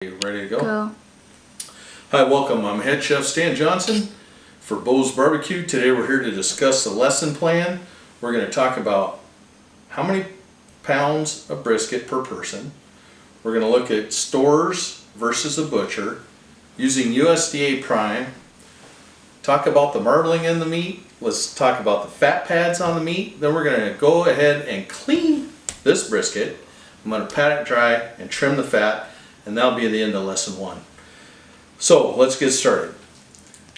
You ready to go? Go. Hi, welcome. I'm Head Chef Stan Johnson for Bo's Barbecue. Today we're here to discuss the lesson plan. We're going to talk about how many pounds of brisket per person. We're going to look at stores versus a butcher using USDA prime. Talk about the marbling in the meat. Let's talk about the fat pads on the meat. Then we're going to go ahead and clean this brisket. I'm going to pat it dry and trim the fat, and that'll be the end of lesson one. So let's get started.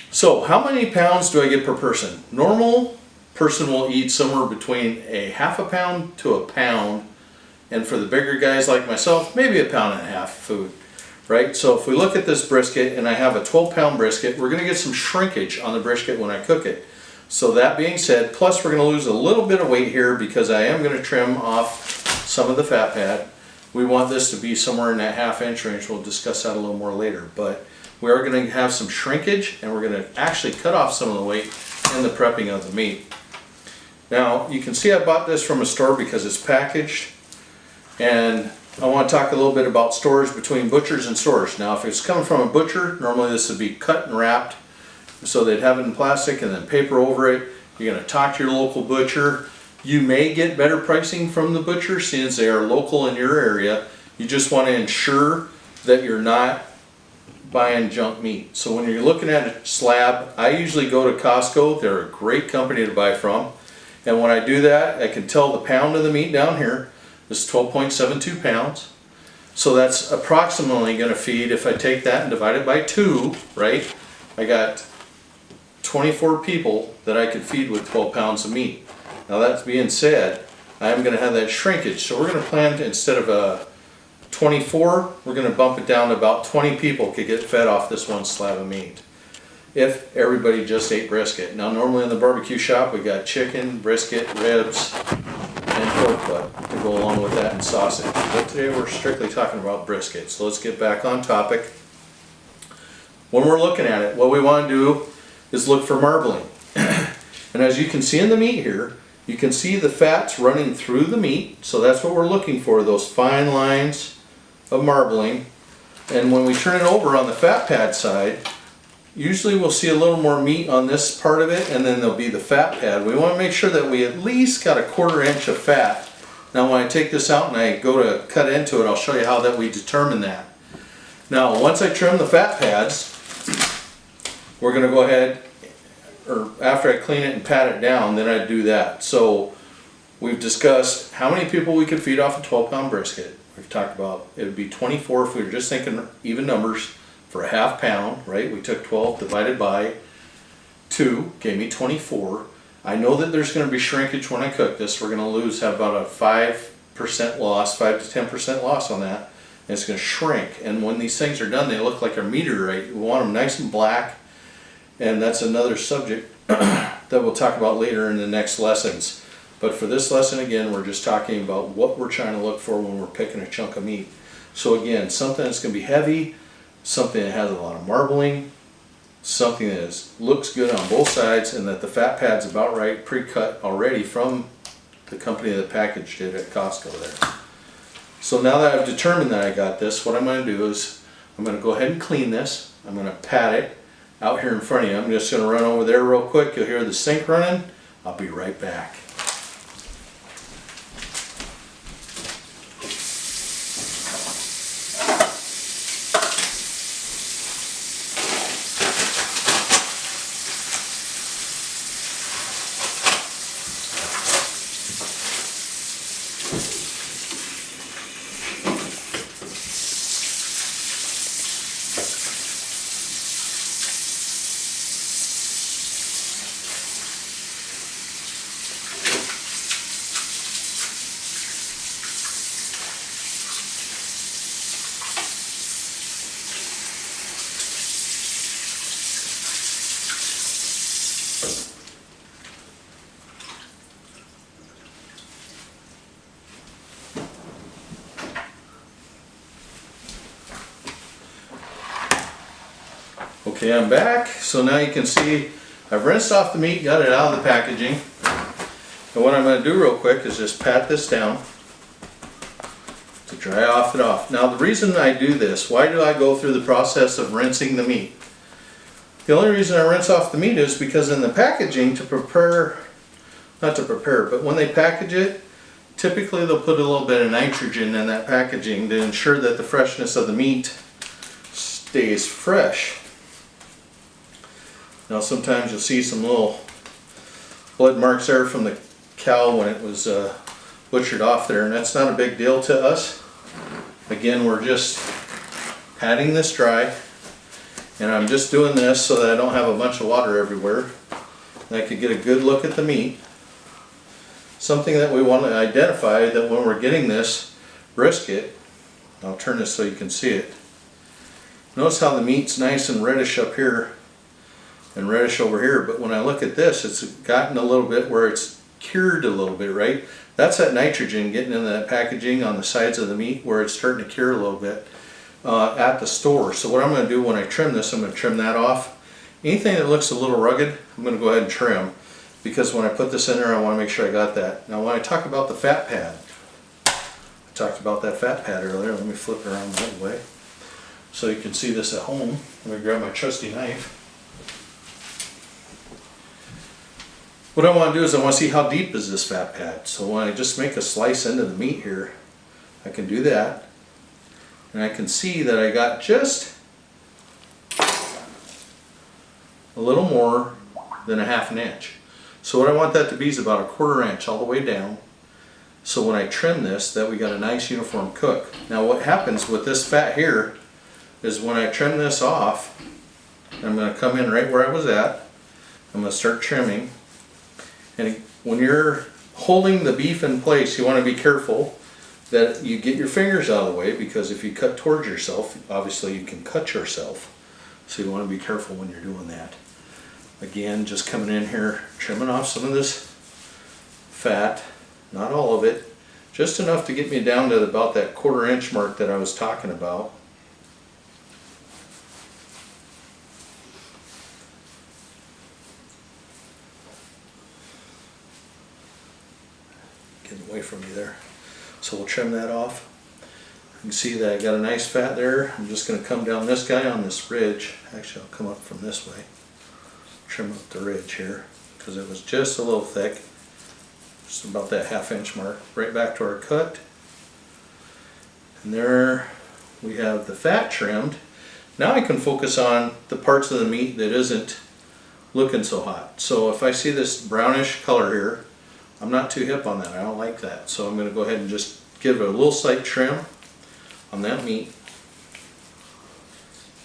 So how many pounds do I get per person? Normal person will eat somewhere between a half a pound to a pound, and for the bigger guys like myself, maybe a pound and a half food, right? So if we look at this brisket and I have a 12-pound brisket, we're going to get some shrinkage on the brisket when I cook it. So that being said, plus we're going to lose a little bit of weight here because I am going to trim off some of the fat pad. We want this to be somewhere in that ½ inch range. We'll discuss that a little more later, but we are going to have some shrinkage, and we're going to actually cut off some of the weight in the prepping of the meat. Now you can see I bought this from a store because it's packaged, and I want to talk a little bit about stores between butchers and stores. Now if it's coming from a butcher, normally this would be cut and wrapped, so they'd have it in plastic and then paper over it. You're going to talk to your local butcher. You may get better pricing from the butcher since they are local in your area. You just want to ensure that you're not buying junk meat. So when you're looking at a slab, I usually go to Costco. They're a great company to buy from. And when I do that, I can tell the pound of the meat down here is 12.72 pounds. So that's approximately going to feed, if I take that and divide it by 2, right? I got 24 people that I could feed with 12 pounds of meat. Now that being said, I am going to have that shrinkage. So we're going to plan to, instead of a 24, we're going to bump it down to about 20 people could get fed off this one slab of meat if everybody just ate brisket. Now normally in the barbecue shop we got chicken, brisket, ribs, and pork butt to go along with that, and sausage. But today we're strictly talking about brisket. So let's get back on topic. When we're looking at it, what we want to do is look for marbling. And as you can see in the meat here, you can see the fats running through the meat, so that's what we're looking for, those fine lines of marbling. And when we turn it over on the fat pad side, usually we'll see a little more meat on this part of it, and then there'll be the fat pad. We want to make sure that we at least got a 1/4 inch of fat. Now when I take this out and I go to cut into it, I'll show you how that we determine that. Now once I trim the fat pads, we're going to go ahead, or after I clean it and pat it down, then I do that. So we've discussed how many people we could feed off a 12-pound brisket. We've talked about it would be 24 if we were just thinking even numbers for a ½ pound, right? We took 12 divided by 2, gave me 24. I know that there's going to be shrinkage when I cook this. We're going to have about a 5% loss, 5 to 10% loss on that. And it's going to shrink. And when these things are done, they look like a meteorite. We want them nice and black. And that's another subject that we'll talk about later in the next lessons. But for this lesson, again, we're just talking about what we're trying to look for when we're picking a chunk of meat. So again, something that's going to be heavy, something that has a lot of marbling, something that looks good on both sides, and that the fat pad's about right, pre-cut already from the company that packaged it at Costco there. So now that I've determined that I got this, what I'm going to do is I'm going to go ahead and clean this. I'm going to pat it out here in front of you. I'm just going to run over there real quick. You'll hear the sink running. I'll be right back. Okay, I'm back. So now you can see I've rinsed off the meat, got it out of the packaging. And what I'm going to do real quick is just pat this down to dry off it off. Now the reason I do this, why do I go through the process of rinsing the meat? The only reason I rinse off the meat is because in the packaging to prepare, not to prepare, but when they package it, typically they'll put a little bit of nitrogen in that packaging to ensure that the freshness of the meat stays fresh. Now sometimes you'll see some little blood marks there from the cow when it was butchered off there, and that's not a big deal to us. Again, we're just patting this dry, and I'm just doing this so that I don't have a bunch of water everywhere, and I could get a good look at the meat. Something that we want to identify, that when we're getting this brisket, I'll turn this so you can see it. Notice how the meat's nice and reddish up here and reddish over here, but when I look at this, it's gotten a little bit where it's cured a little bit, right? That's that nitrogen getting in that packaging on the sides of the meat where it's starting to cure a little bit at the store. So what I'm going to do when I trim this, I'm going to trim that off. Anything that looks a little rugged, I'm going to go ahead and trim, because when I put this in there, I want to make sure I got that. Now when I talk about the fat pad, I talked about that fat pad earlier. Let me flip it around that way so you can see this at home. Let me grab my trusty knife. What I want to do is I want to see how deep is this fat pad. So when I just make a slice into the meat here, I can do that. And I can see that I got just a little more than a half an inch. So what I want that to be is about a 1/4 inch all the way down. So when I trim this, that we got a nice uniform cook. Now what happens with this fat here is when I trim this off, I'm going to come in right where I was at. I'm going to start trimming. And when you're holding the beef in place, you want to be careful that you get your fingers out of the way, because if you cut towards yourself, obviously you can cut yourself. So you want to be careful when you're doing that. Again, just coming in here, trimming off some of this fat, not all of it, just enough to get me down to about that 1/4 inch mark that I was talking about. Getting away from me there. So we'll trim that off. You can see that I got a nice fat there. I'm just going to come down this guy on this ridge. Actually, I'll come up from this way. Trim up the ridge here, because it was just a little thick. Just about that 1/2 inch mark. Right back to our cut. And there we have the fat trimmed. Now I can focus on the parts of the meat that isn't looking so hot. So if I see this brownish color here, I'm not too hip on that. I don't like that. So I'm going to go ahead and just give it a little slight trim on that meat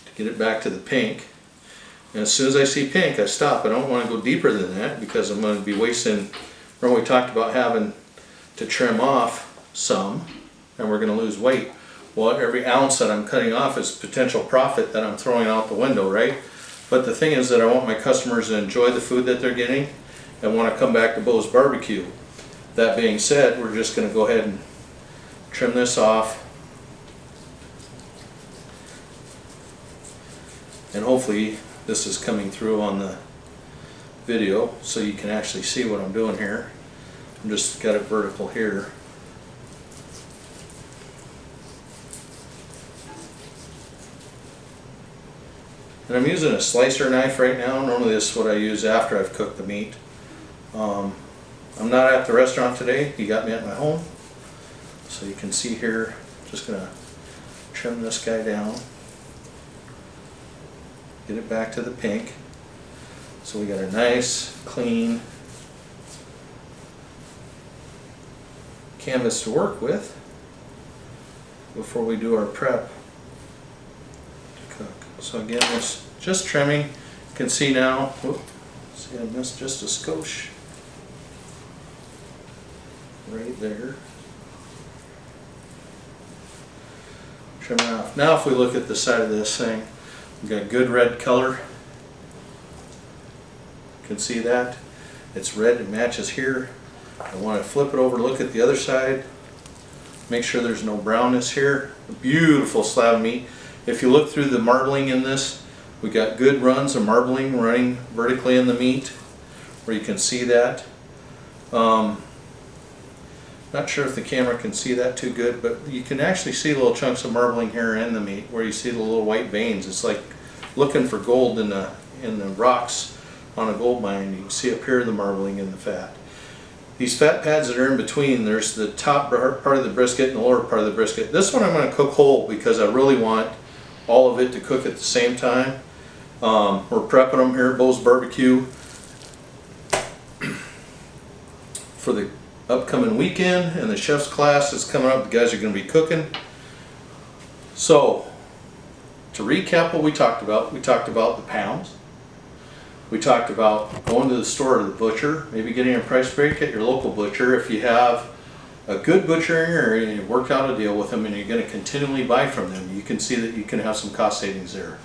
to get it back to the pink. And as soon as I see pink, I stop. I don't want to go deeper than that, because I'm going to be wasting. Remember we talked about having to trim off some, and we're going to lose weight. Well, every ounce that I'm cutting off is potential profit that I'm throwing out the window, right? But the thing is that I want my customers to enjoy the food that they're getting and want to come back to Bo's Barbecue. That being said, we're just going to go ahead and trim this off. And hopefully this is coming through on the video so you can actually see what I'm doing here. I'm just got it vertical here. And I'm using a slicer knife right now. Normally this is what I use after I've cooked the meat. I'm not at the restaurant today. He got me at my home. So you can see here, just going to trim this guy down. Get it back to the pink. So we got a nice, clean canvas to work with before we do our prep to cook. So again, it's just trimming. You can see now, whoop, see I missed just a skosh right there. Trim it off. Now if we look at the side of this thing, we've got good red color. You can see that. It's red, it matches here. I want to flip it over, look at the other side. Make sure there's no brownness here. A beautiful slab of meat. If you look through the marbling in this, we got good runs of marbling running vertically in the meat, where you can see that. Not sure if the camera can see that too good, but you can actually see little chunks of marbling here in the meat where you see the little white veins. It's like looking for gold in the rocks on a gold mine. You can see up here the marbling in the fat. These fat pads that are in between, there's the top part of the brisket and the lower part of the brisket. This one I'm going to cook whole because I really want all of it to cook at the same time. We're prepping them here at Bo's Barbecue for the upcoming weekend and the chef's class that's coming up. The guys are going to be cooking. So, to recap what we talked about the pounds. We talked about going to the store or the butcher, maybe getting a price break at your local butcher. If you have a good butcher in your area and you've worked out a deal with them and you're going to continually buy from them, you can see that you can have some cost savings there.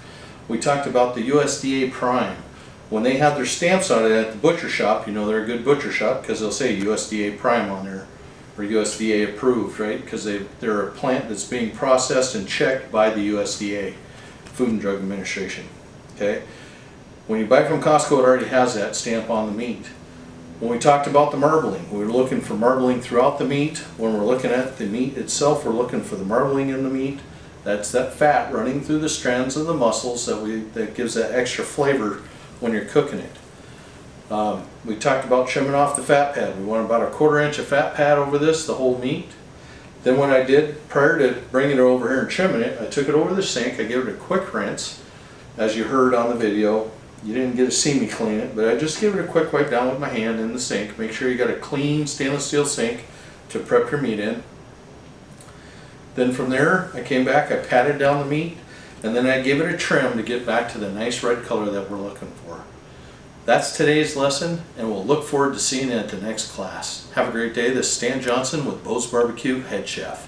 We talked about the USDA Prime. When they have their stamps on it at the butcher shop, you know they're a good butcher shop because they'll say USDA Prime on there, or USDA approved, right? Because they're a plant that's being processed and checked by the USDA, Food and Drug Administration. Okay. When you buy from Costco, it already has that stamp on the meat. When we talked about the marbling, we were looking for marbling throughout the meat. When we're looking at the meat itself, we're looking for the marbling in the meat. That's that fat running through the strands of the muscles that gives that extra flavor when you're cooking it. We talked about trimming off the fat pad. We want about a 1/4 inch of fat pad over this, the whole meat. Then what I did prior to bringing it over here and trimming it, I took it over the sink. I gave it a quick rinse, as you heard on the video. You didn't get to see me clean it, but I just give it a quick wipe down with my hand in the sink. Make sure you got a clean stainless steel sink to prep your meat in. Then from there, I came back, I patted down the meat, and then I gave it a trim to get back to the nice red color that we're looking for. That's today's lesson, and we'll look forward to seeing you at the next class. Have a great day. This is Stan Johnson with Bo's Barbecue, Head Chef.